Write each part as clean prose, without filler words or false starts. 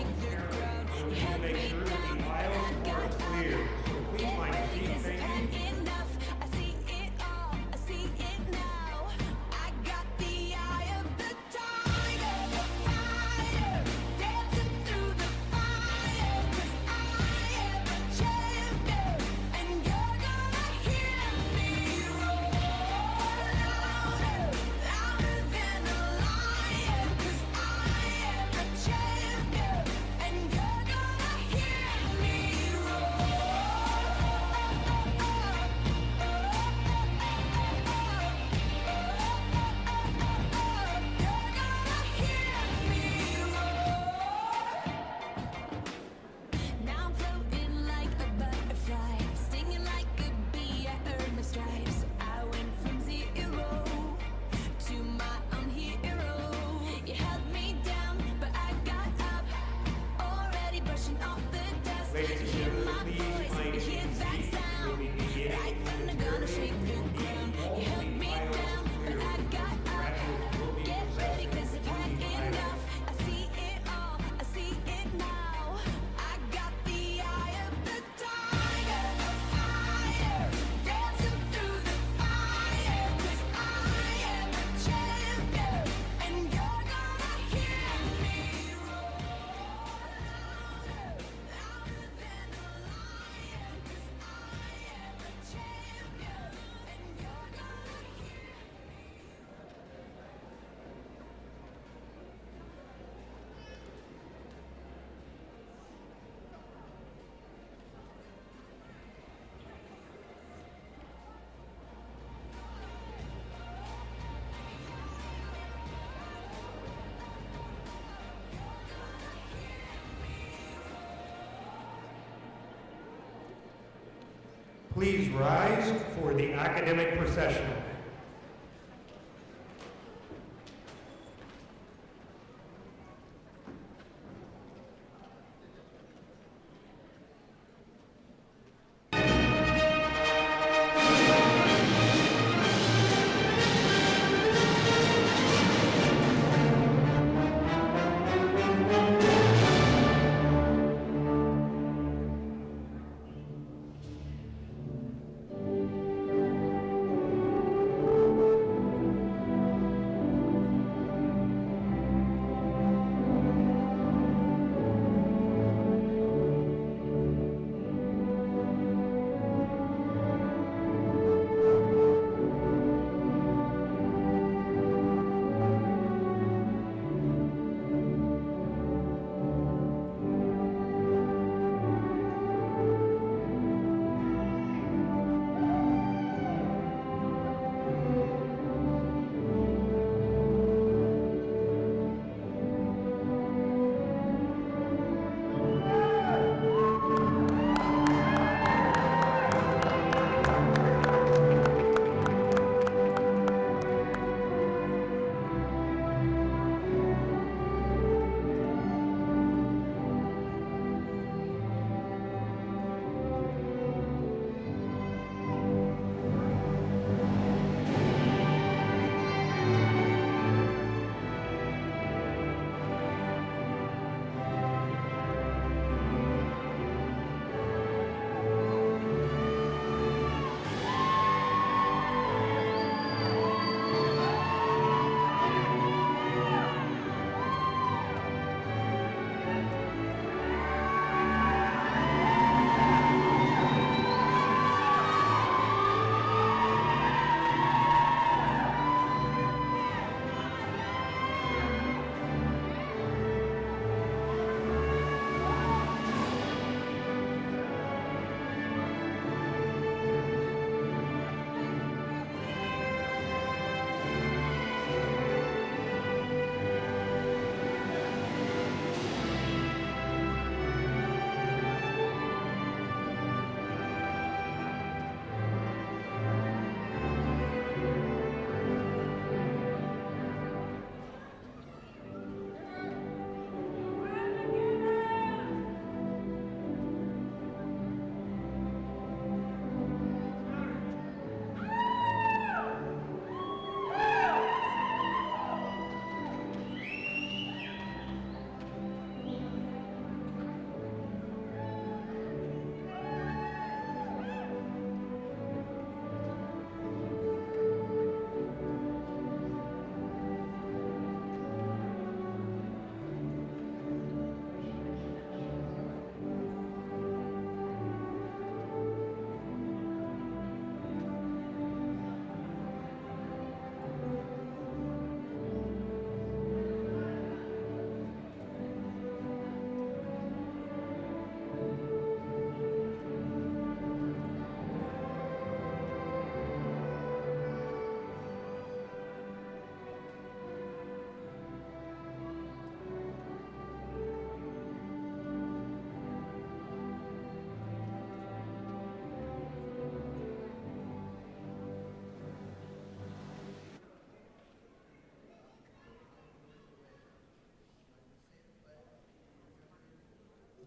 We need to make sure that the aisles are clear. So please find a seat. Thank you. Ladies and gentlemen, please find a seat. We'll be beginning momentarily. All the aisles clear. Graduates will be processed through the aisles. Please rise for the academic processional.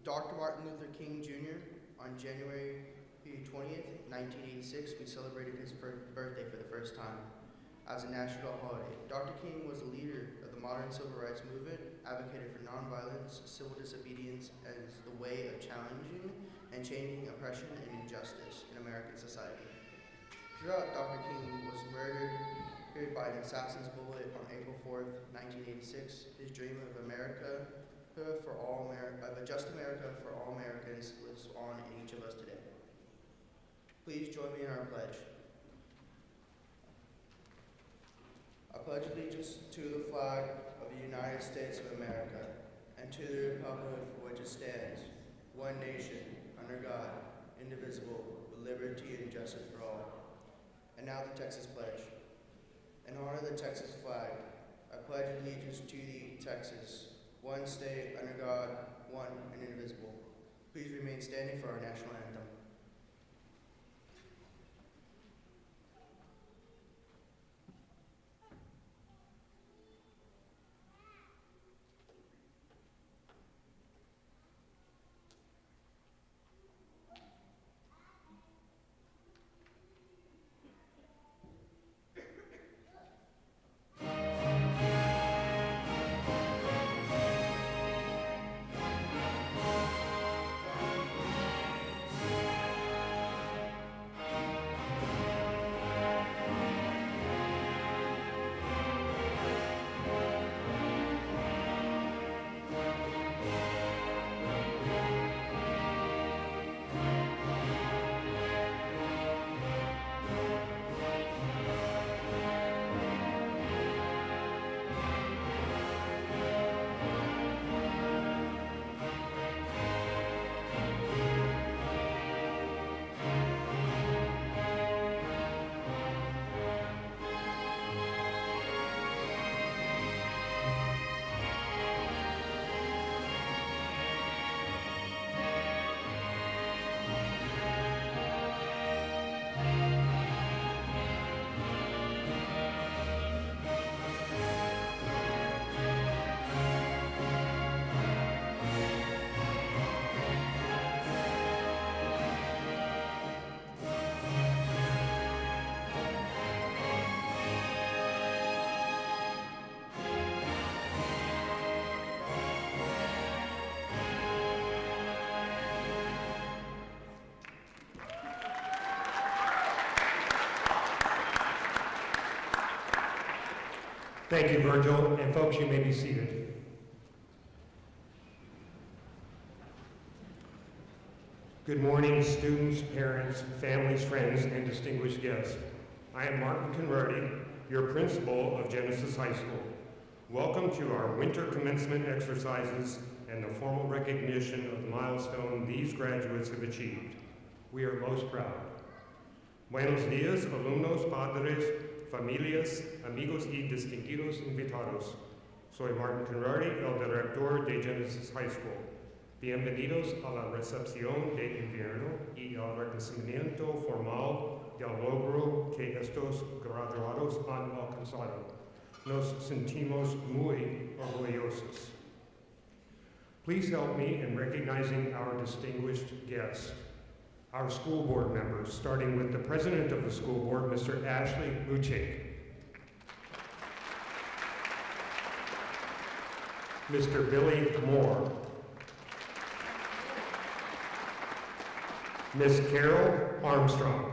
Dr. Martin Luther King Jr. on January 20th, 1986, we celebrated his birthday for the first time as a national holiday. Dr. King was a leader of the modern civil rights movement, advocated for nonviolence, civil disobedience as the way of challenging and changing oppression and injustice in American society. Throughout, Dr. King was murdered by an assassin's bullet on April 4th, 1986. His dream of America for all of a just America for all Americans lives on in each of us today. Please join me in our pledge. I pledge allegiance to the flag of the United States of America and to the republic for which it stands, one nation, under God, indivisible, with liberty and justice for all. And now the Texas Pledge. In honor of the Texas flag, I pledge allegiance to the Texas, one state, under God, one and indivisible. Please remain standing for our national anthem. Thank you, Virgil, and folks, you may be seated. Good morning, students, parents, families, friends, and distinguished guests. I am Martin Converti, your principal of Genesis High School. Welcome to our winter commencement exercises and the formal recognition of the milestone these graduates have achieved. We are most proud. Buenos días, alumnos, padres, familias, amigos y distinguidos invitados. Soy Martin Converti, el director de Genesis High School. Bienvenidos a la recepción de invierno y al reconocimiento formal del logro que estos graduados han alcanzado. Nos sentimos muy orgullosos. Please help me in recognizing our distinguished guests. Our school board members, starting with the president of the school board, Mr. Ashley Muchik. Mr. Billy Moore. Ms. Carol Armstrong.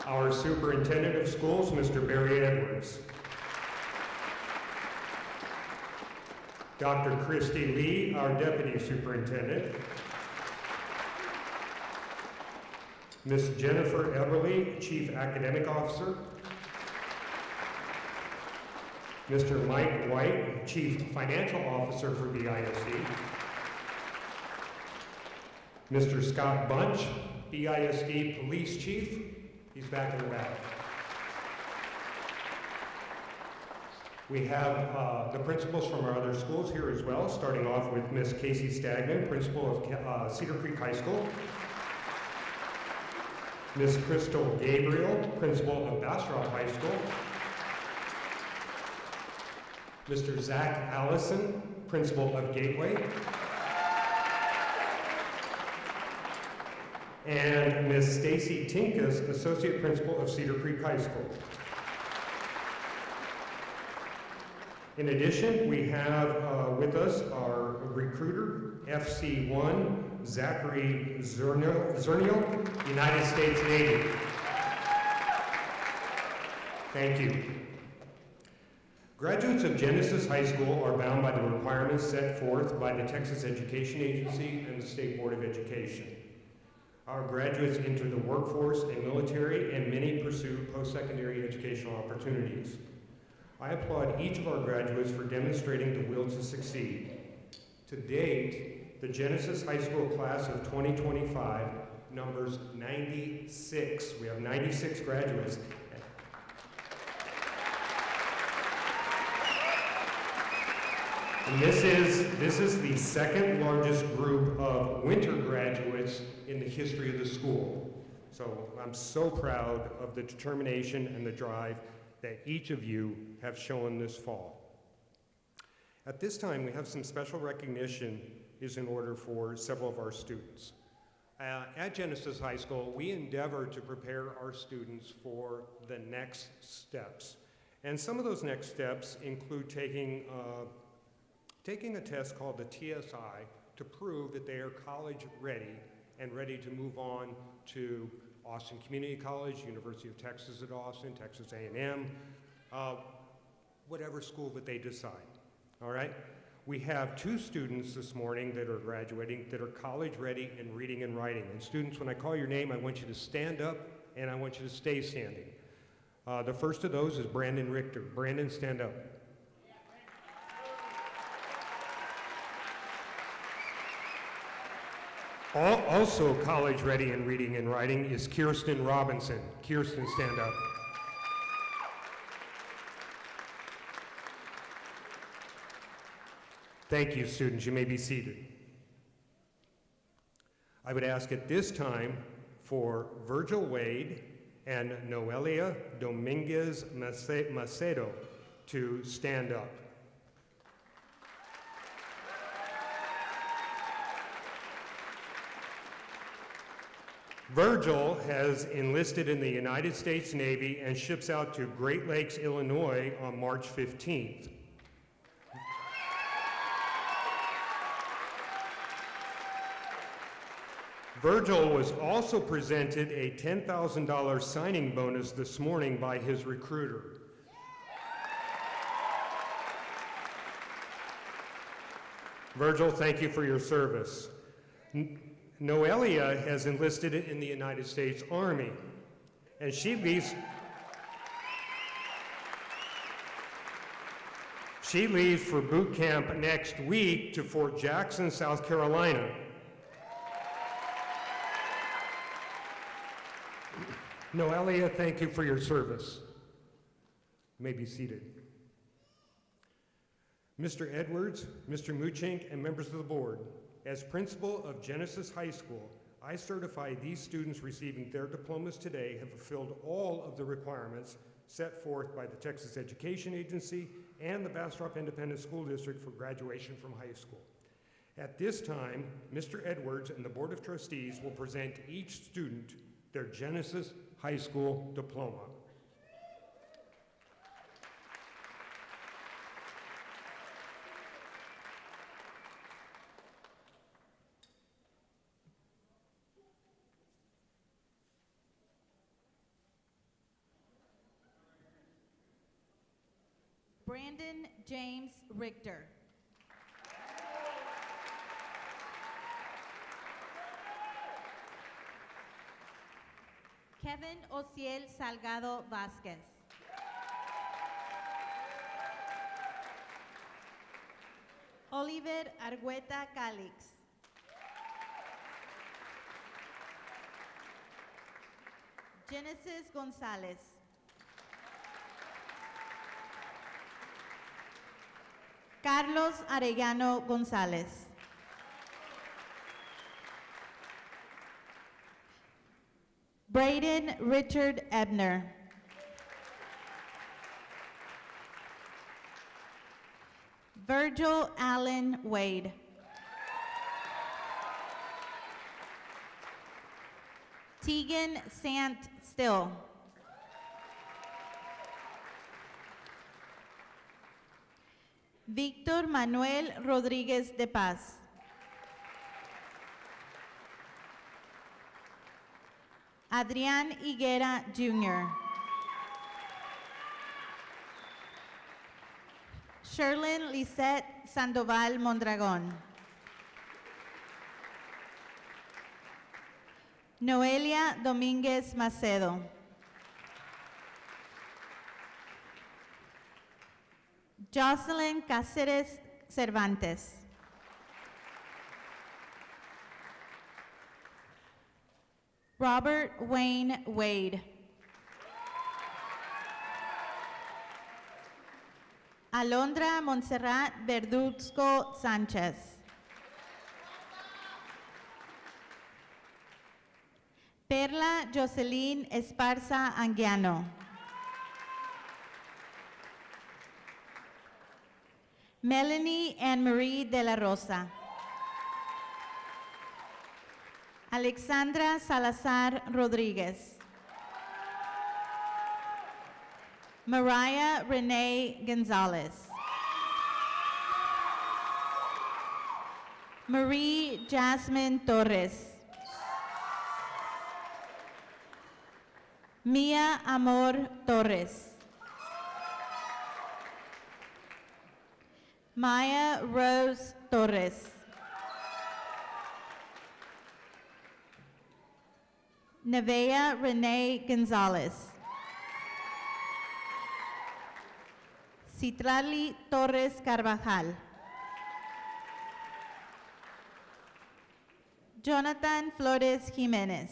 Our superintendent of schools, Mr. Barry Edwards. Dr. Christy Lee, our deputy superintendent. Ms. Jennifer Everly, chief academic officer. Mr. Mike White, chief financial officer for BISD. Mr. Scott Bunch, BISD police chief. He's back in the back. We have the principals from our other schools here as well, starting off with Ms. Casey Stagman, principal of Cedar Creek High School. Ms. Crystal Gabriel, principal of Bastrop High School. Mr. Zach Allison, Principal of Gateway. And Ms. Stacy Tinkus, Associate Principal of Cedar Creek High School. In addition, we have with us our recruiter, FC1, Zachary Zernial, United States Navy. Thank you. Graduates of Genesis High School are bound by the requirements set forth by the Texas Education Agency and the State Board of Education. Our graduates enter the workforce and military, and many pursue post-secondary educational opportunities. I applaud each of our graduates for demonstrating the will to succeed. To date, the Genesis High School class of 2025 numbers 96. We have 96 graduates. And this is the second largest group of winter graduates in the history of the school. So I'm so proud of the determination and the drive that each of you have shown this fall. At this time, we have some special recognition is in order for several of our students. At Genesis High School, we endeavor to prepare our students for the next steps. And some of those next steps include taking a test called the TSI to prove that they are college ready and ready to move on to Austin Community College, University of Texas at Austin, Texas A&M, whatever school that they decide, all right? We have 2 students this morning that are graduating that are college ready in reading and writing. And students, when I call your name, I want you to stand up and I want you to stay standing. The first of those is Brandon Richter. Brandon, stand up. Also college ready in reading and writing is Kirsten Robinson. Kirsten, stand up. Thank you, students. You may be seated. I would ask at this time for Virgil Wade and Noelia Dominguez Macedo to stand up. Virgil has enlisted in the United States Navy and ships out to Great Lakes, Illinois on March 15th. Virgil was also presented a $10,000 signing bonus this morning by his recruiter. Virgil, thank you for your service. Noelia has enlisted in the United States Army, and she leaves for boot camp next week to Fort Jackson, South Carolina. Noelia, thank you for your service. You may be seated. Mr. Edwards, Mr. Muchink, and members of the board, as principal of Genesis High School, I certify these students receiving their diplomas today have fulfilled all of the requirements set forth by the Texas Education Agency and the Bastrop Independent School District for graduation from high school. At this time, Mr. Edwards and the Board of Trustees will present each student their Genesis High School diploma. Brandon James Richter. Kevin Ociel Salgado Vasquez. Oliver Argueta Calix. Genesis Gonzalez. Carlos Arellano González. Braden Richard Ebner. Virgil Allen Wade. Tegan Sant Still. Víctor Manuel Rodríguez de Paz. Adrián Higuera Jr. Sherlyn Lisette Sandoval Mondragón. Noelia Domínguez Macedo. Jocelyn Cáceres Cervantes. Robert Wayne Wade. Alondra Montserrat Verduzco Sánchez. Perla Jocelyn Esparza Anguiano. Melanie Anne-Marie de la Rosa. Alexandra Salazar Rodríguez. Mariah Renee Gonzalez. Marie Jasmine Torres. Mia Amor Torres. Maya Rose Torres. Nevea Renee Gonzalez. Citlali Torres Carvajal. Jonathan Flores Jiménez.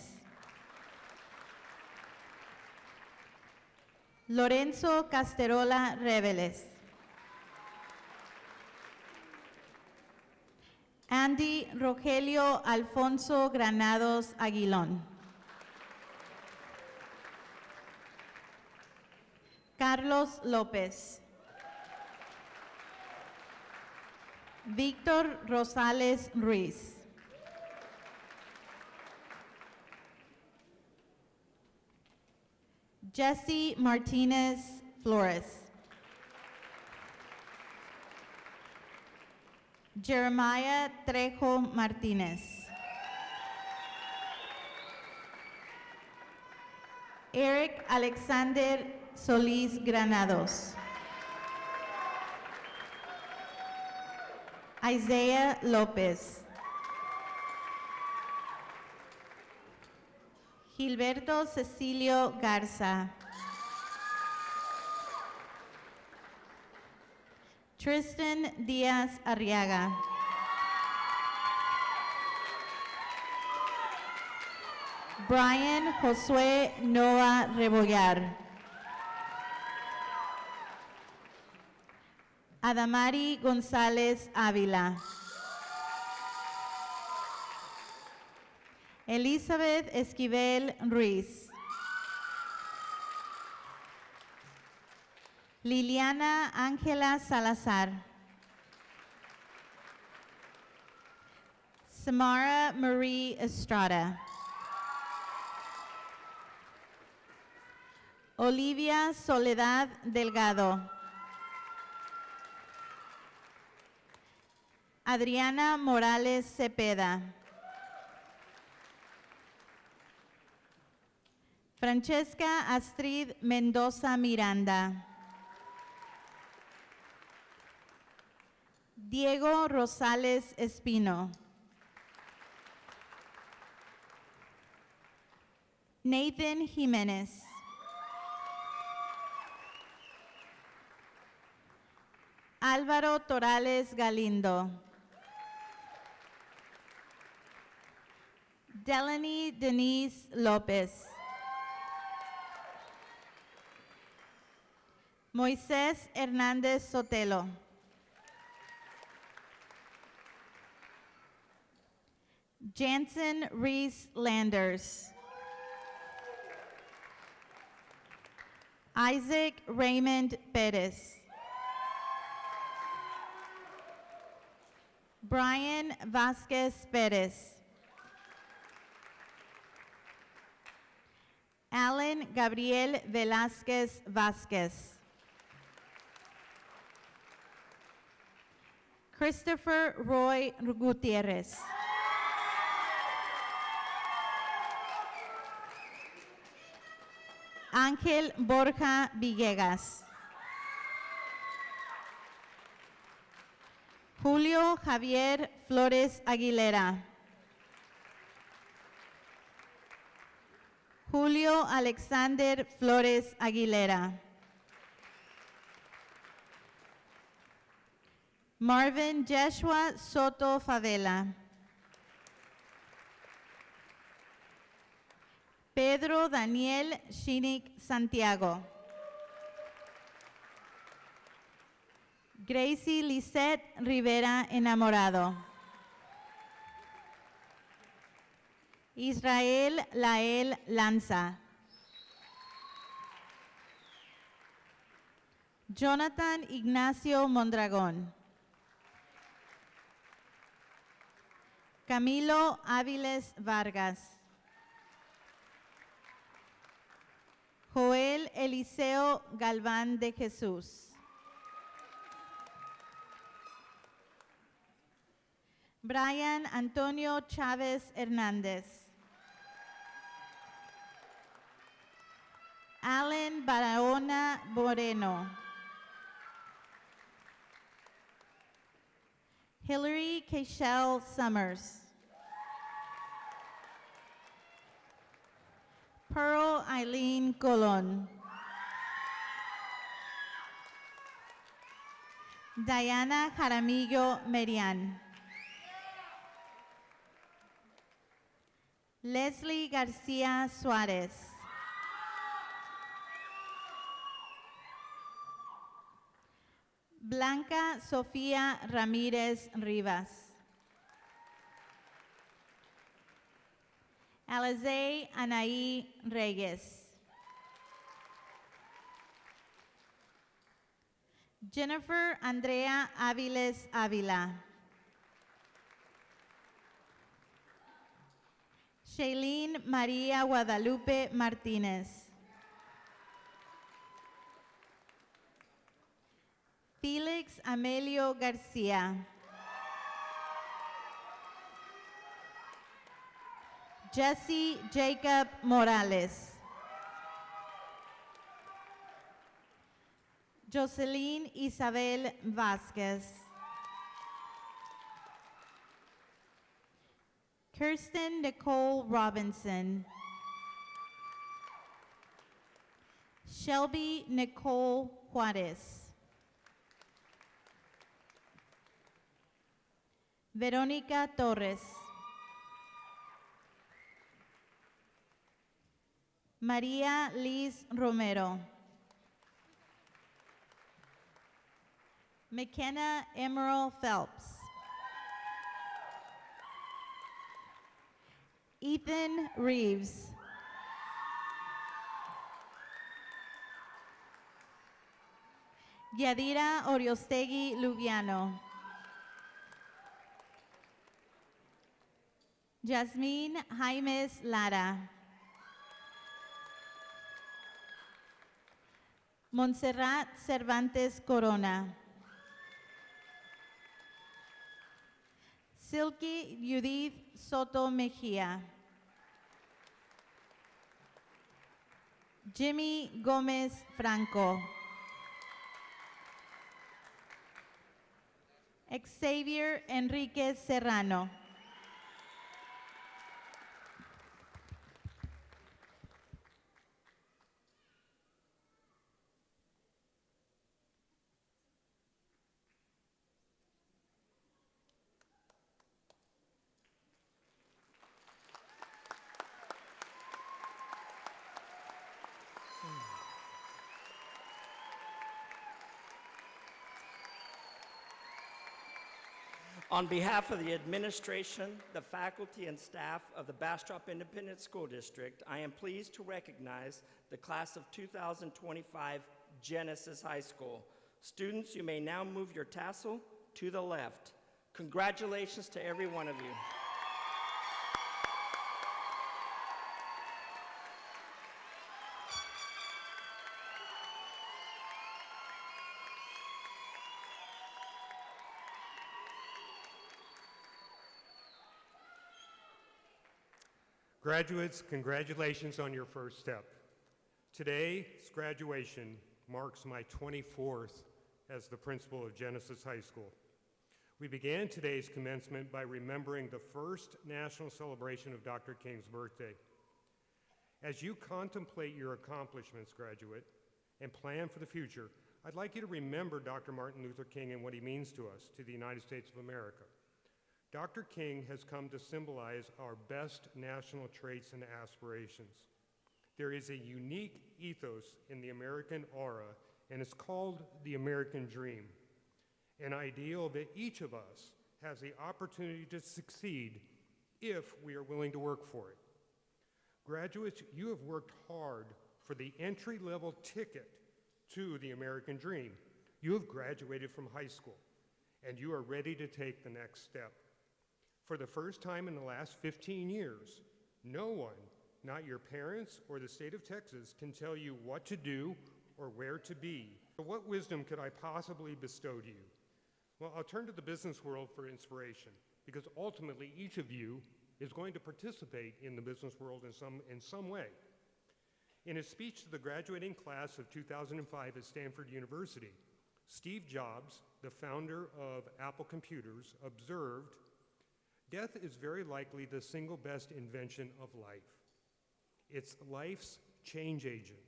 Lorenzo Casterola Reveles. Andy Rogelio Alfonso Granados Aguilón. Carlos López. Víctor Rosales Ruiz. Jesse Martinez Flores. Jeremiah Trejo Martinez. Eric Alexander Solís Granados. Isaiah López. Gilberto Cecilio Garza. Tristan Díaz Arriaga. Brian Josué Noah Rebollar. Adamari González Ávila. Elizabeth Esquivel Ruiz. Liliana Ángela Salazar. Samara Marie Estrada. Olivia Soledad Delgado. Adriana Morales Cepeda. Francesca Astrid Mendoza Miranda. Diego Rosales Espino. Nathan Jiménez. Álvaro Torales Galindo. Delaney Denise López. Moisés Hernández Sotelo. Jansen Reese Landers. Isaac Raymond Perez. Brian Vasquez Perez. Alan Gabriel Velázquez Vázquez. Christopher Roy Gutierrez. Ángel Borja Villegas. Julio Javier Flores Aguilera. Julio Alexander Flores Aguilera. Marvin Joshua Soto Favela. Pedro Daniel Shinick Santiago. Gracie Lisette Rivera Enamorado. Israel Lael Lanza. Jonathan Ignacio Mondragón. Camilo Áviles Vargas. Joel Eliseo Galván de Jesús. Brian Antonio Chávez Hernández. Allen Barahona Moreno. Hillary Cashel Summers. Pearl Eileen Colon. Diana Jaramillo Merian. Leslie García Suárez. Blanca Sofía Ramírez Rivas. Alizé Anaí Reyes. Jennifer Andrea Áviles Ávila. Shailene María Guadalupe Martínez. Felix Amelio García. Jesse Jacob Morales. Jocelyn Isabel Vázquez. Kirsten Nicole Robinson. Shelby Nicole Juárez. Verónica Torres. María Liz Romero. McKenna Emerald Phelps. Ethan Reeves. Yadira Oriostegui Lubiano. Jasmine Jaimes Lara. Montserrat Cervantes Corona. Silky Judith Soto Mejia. Jimmy Gómez Franco. Xavier Enriquez Serrano. On behalf of the administration, the faculty, and staff of the Bastrop Independent School District, I am pleased to recognize the class of 2025 Genesis High School. Students, you may now move your tassel to the left. Congratulations to every one of you. Graduates, congratulations on your first step. Today's graduation marks my 24th as the principal of Genesis High School. We began today's commencement by remembering the first national celebration of Dr. King's birthday. As you contemplate your accomplishments, graduate, and plan for the future, I'd like you to remember Dr. Martin Luther King and what he means to us, to the United States of America. Dr. King has come to symbolize our best national traits and aspirations. There is a unique ethos in the American aura, and it's called the American dream, an ideal that each of us has the opportunity to succeed if we are willing to work for it. Graduates, you have worked hard for the entry-level ticket to the American dream. You have graduated from high school, and you are ready to take the next step. For the first time in the last 15 years, no one, not your parents or the state of Texas, can tell you what to do or where to be. What wisdom could I possibly bestow to you? Well, I'll turn to the business world for inspiration, because ultimately each of you is going to participate in the business world in some way. In his speech to the graduating class of 2005 at Stanford University, Steve Jobs, the founder of Apple Computers, observed, "Death is very likely the single best invention of life. It's life's change agent.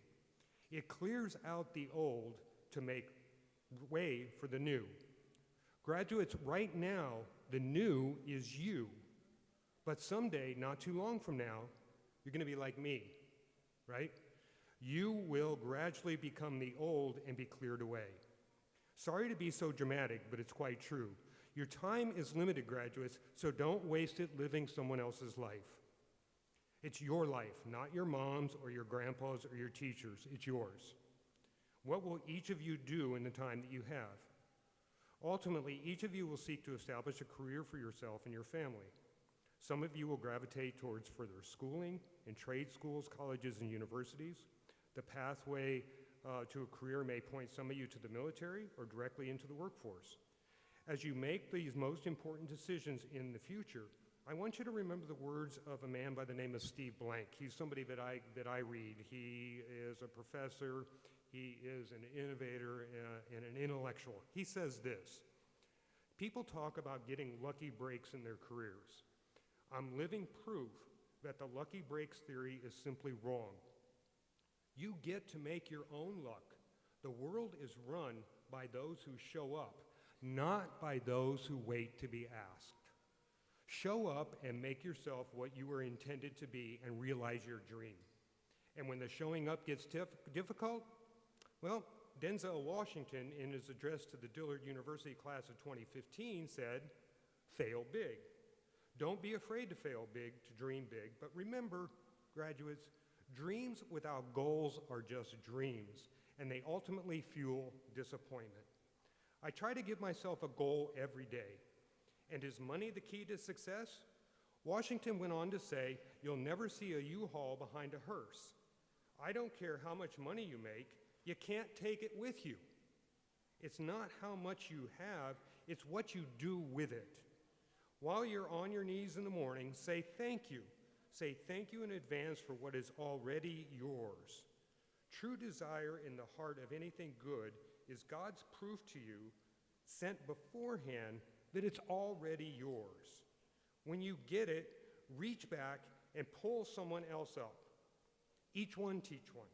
It clears out the old to make way for the new." Graduates, right now, the new is you. But someday, not too long from now, you're going to be like me, right? You will gradually become the old and be cleared away. Sorry to be so dramatic, but it's quite true. Your time is limited, graduates, so don't waste it living someone else's life. It's your life, not your mom's or your grandpa's or your teacher's. It's yours. What will each of you do in the time that you have? Ultimately, each of you will seek to establish a career for yourself and your family. Some of you will gravitate towards further schooling in trade schools, colleges, and universities. The pathway to a career may point some of you to the military or directly into the workforce. As you make these most important decisions in the future, I want you to remember the words of a man by the name of Steve Blank. He's somebody that I read. He is a professor. He is an innovator and an intellectual. He says this: "People talk about getting lucky breaks in their careers. I'm living proof that the lucky breaks theory is simply wrong. You get to make your own luck. The world is run by those who show up, not by those who wait to be asked. Show up and make yourself what you were intended to be and realize your dream. And when the showing up gets difficult, well, Denzel Washington, in his address to the Dillard University class of 2015, said, 'Fail big.' Don't be afraid to fail big, to dream big, but remember, graduates, dreams without goals are just dreams, and they ultimately fuel disappointment. I try to give myself a goal every day. And is money the key to success? Washington went on to say, you'll never see a U-Haul behind a hearse. I don't care how much money you make, you can't take it with you. It's not how much you have, it's what you do with it. While you're on your knees in the morning, say thank you. Say thank you in advance for what is already yours. True desire in the heart of anything good is God's proof to you, sent beforehand, that it's already yours. When you get it, reach back and pull someone else up. Each one teach one.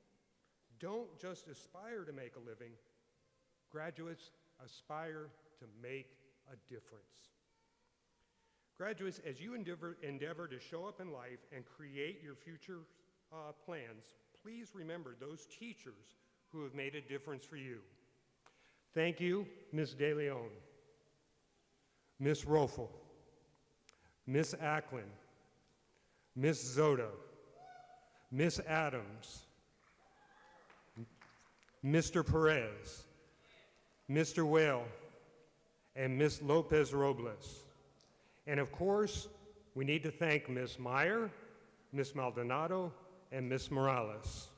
Don't just aspire to make a living. Graduates, aspire to make a difference. Graduates, as you endeavor to show up in life and create your future plans, please remember those teachers who have made a difference for you. Thank you, Ms. De Leon, Ms. Rofel, Ms. Acklin, Ms. Zoda, Ms. Adams, Mr. Perez, Mr. Whale, and Ms. Lopez Robles. And of course, we need to thank Ms. Meyer, Ms. Maldonado, and Ms. Morales.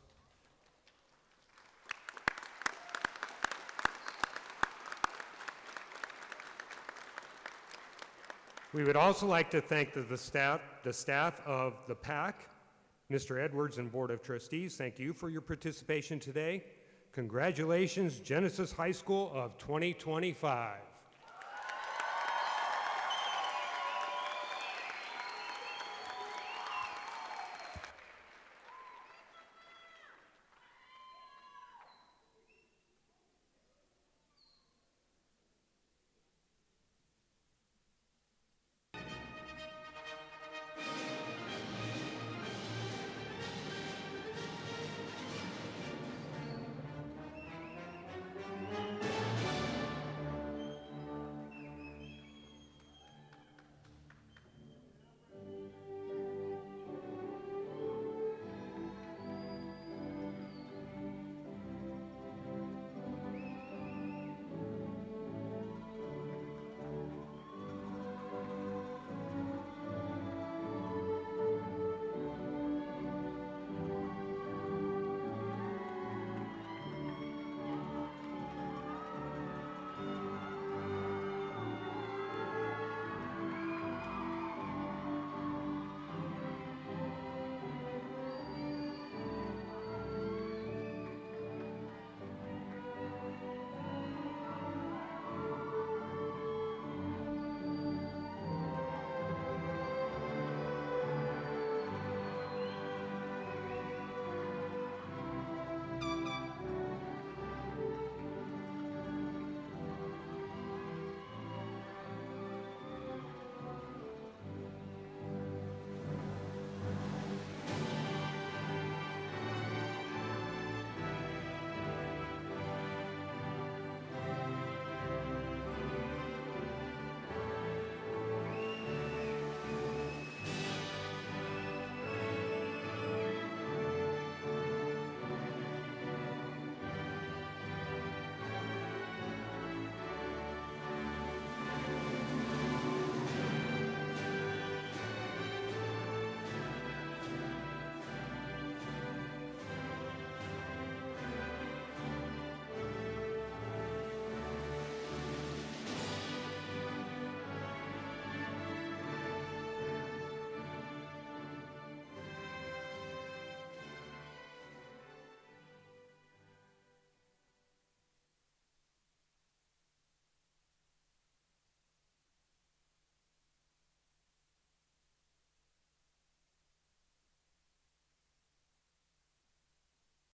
We would also like to thank the staff of the PAC, Mr. Edwards and Board of Trustees. Thank you for your participation today. Congratulations, Genesis High School of 2025.